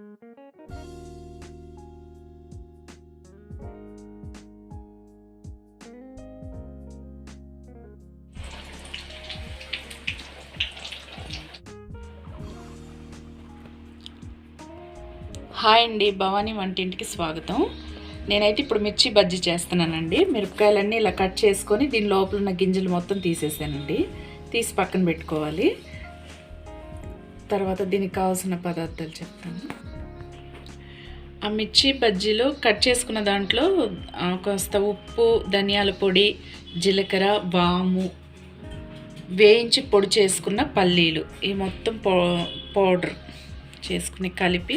Hi అండి, భవానీ వంటింటికి స్వాగతం. నేనైతే ఇప్పుడు మిర్చి బజ్జీ చేస్తున్నానండి. మిరపకాయలన్నీ ఇలా కట్ చేసుకొని దీని లోపల ఉన్న గింజలు మొత్తం తీసేసానండి. తీసి పక్కన పెట్టుకోవాలి. తర్వాత దీనికి కావాల్సిన పదార్థాలు చెప్తాను. ఆ మిర్చి బజ్జీలో కట్ చేసుకున్న దాంట్లో కాస్త ఉప్పు, ధనియాల పొడి, జీలకర్ర, వాము, వేయించి పొడి చేసుకున్న పల్లీలు, ఈ మొత్తం పౌడర్ చేసుకుని కలిపి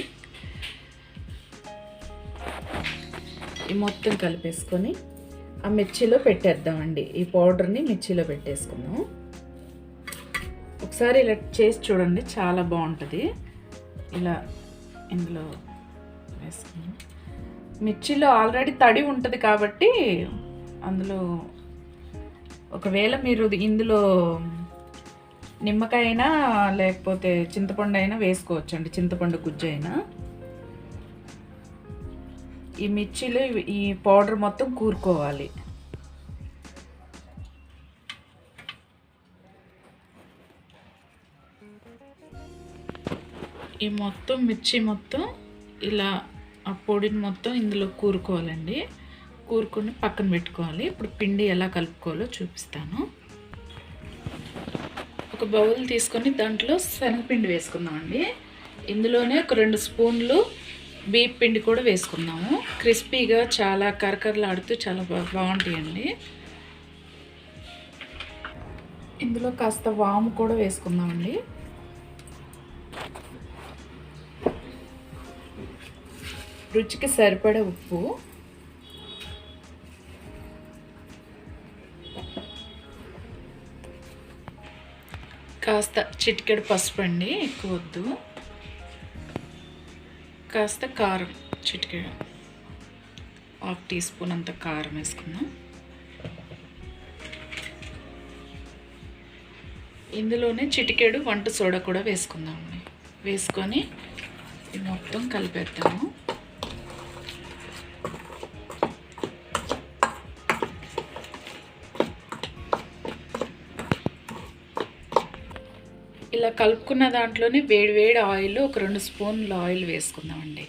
ఈ మొత్తం కలిపేసుకొని ఆ మిర్చిలో పెట్టేద్దామండి. ఈ పౌడర్ని మిర్చిలో పెట్టేసుకుందాం. ఒకసారి ఇలా చేసి చూడండి, చాలా బాగుంటుంది. ఇలా ఇందులో వేసుకుందాం. మిర్చిలో ఆల్రెడీ తడి ఉంటుంది కాబట్టి అందులో ఒకవేళ మీరు ఇందులో నిమ్మకాయ అయినా లేకపోతే చింతపండు అయినా వేసుకోవచ్చండి, చింతపండు గుజ్జు అయినా. ఈ మిర్చిలో ఈ పౌడర్ మొత్తం కూరుకోవాలి. ఈ మొత్తం మిర్చి మొత్తం ఇలా ఆ పొడిని మొత్తం ఇందులో కూరుకోవాలండి. కూరుకొని పక్కన పెట్టుకోవాలి. ఇప్పుడు పిండి ఎలా కలుపుకోవాలో చూపిస్తాను. ఒక బౌల్ తీసుకొని దాంట్లో శనగపిండి వేసుకుందామండి. ఇందులోనే ఒక 2 స్పూన్లు బియ్య పిండి కూడా వేసుకుందాము. క్రిస్పీగా చాలా కరకరలాడుతూ చాలా బాగుంటాయండి. ఇందులో కాస్త వాము కూడా వేసుకుందామండి. రుచికి సరిపడా ఉప్పు, కాస్త చిటికెడు పసుపు అండి, ఎక్కువ వద్దు. కాస్త కారం, చిటికెడు 1/2 టీ స్పూన్ అంత కారం వేసుకుందాం. ఇందులోనే చిటికెడు వంట సోడా కూడా వేసుకుందామండి. వేసుకొని ఇది మొత్తం కలిపేద్దాము. ఇలా కలుపుకున్న దాంట్లోనే వేడి ఆయిల్, ఒక 2 స్పూన్ల ఆయిల్ వేసుకుందామండి.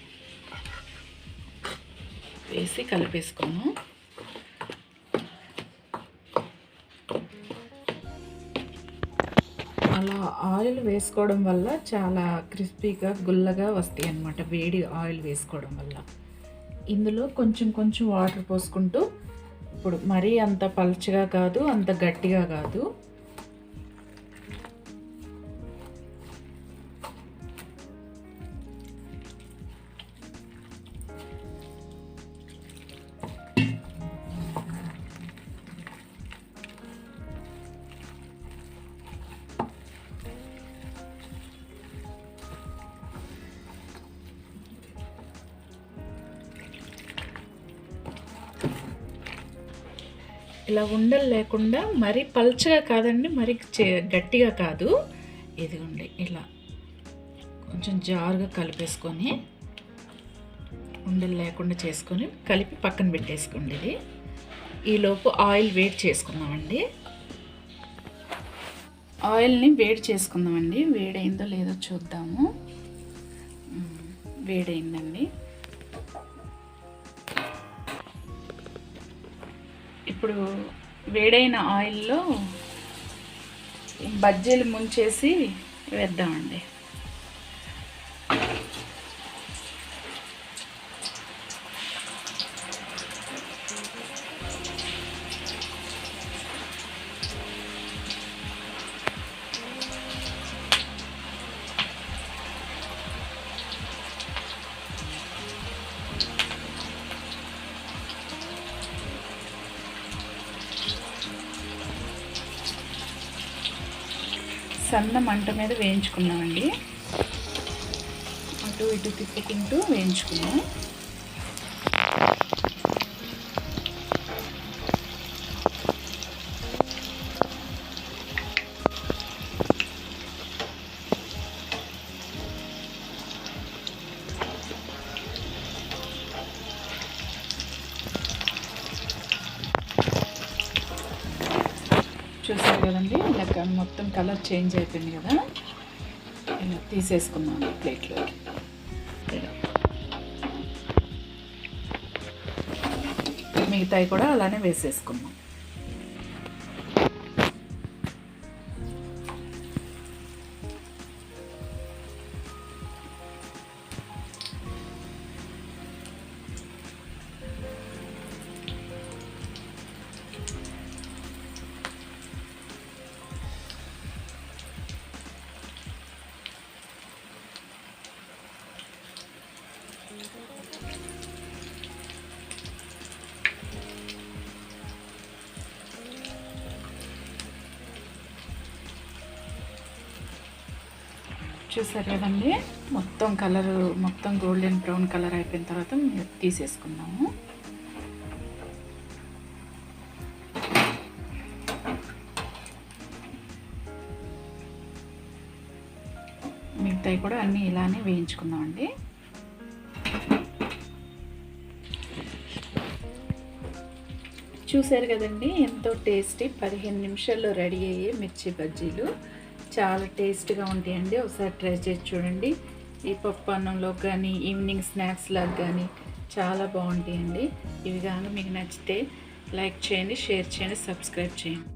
వేసి కలిపేసుకున్నాం. అలా ఆయిల్ వేసుకోవడం వల్ల చాలా క్రిస్పీగా గుల్లగా వస్తాయి అన్నమాట, వేడి ఆయిల్ వేసుకోవడం వల్ల. ఇందులో కొంచెం కొంచెం వాటర్ పోసుకుంటూ, ఇప్పుడు మరీ అంత పల్చగా కాదు, అంత గట్టిగా కాదు, ఇలా ఉండలు లేకుండా మరీ పల్చగా కాదండి, మరీ గట్టిగా కాదు. ఇదిగోండి ఇలా కొంచెం జారుగా కలిపేసుకొని ఉండలు లేకుండా చేసుకొని కలిపి పక్కన పెట్టేసుకోండి. ఇది ఈలోపు ఆయిల్ వేడి చేసుకుందామండి. ఆయిల్ని వేడి చేసుకుందామండి. వేడైందో లేదో చూద్దాము. వేడైందండి. ఇప్పుడు వేడైన ఆయిల్లో బజ్జీలు ముంచేసి వేద్దామండి. సన్న మంట మీద వేయించుకున్నామండి. అటు ఇటు తిప్పుకుంటూ వేయించుకున్నాం. కదండి, ఇలా మొత్తం కలర్ చేంజ్ అయిపోయింది కదా, ఇలా తీసేసుకున్నాను ప్లేట్లోకి. మిగతాయి కూడా అలానే వేసేసుకున్నాం. చూసారు కదండి, మొత్తం కలర్ మొత్తం గోల్డెన్ బ్రౌన్ కలర్ అయిపోయిన తర్వాత తీసేసుకున్నాము. మిగతాయి కూడా అన్నీ ఇలానే వేయించుకుందామండి. చూసారు కదండి, ఎంతో టేస్టీ 15 నిమిషాల్లో రెడీ అయ్యే మిర్చి బజ్జీలు. చాలా టేస్ట్గా ఉంటాయండి, ఒకసారి ట్రై చేసి చూడండి. ఈ పప్పు అన్నంలో కానీ ఈవినింగ్ స్నాక్స్ లాగా కానీ చాలా బాగుంటాయండి. ఇవి కానీ మీకు నచ్చితే లైక్ చేయండి, షేర్ చేయండి, సబ్స్క్రైబ్ చేయండి.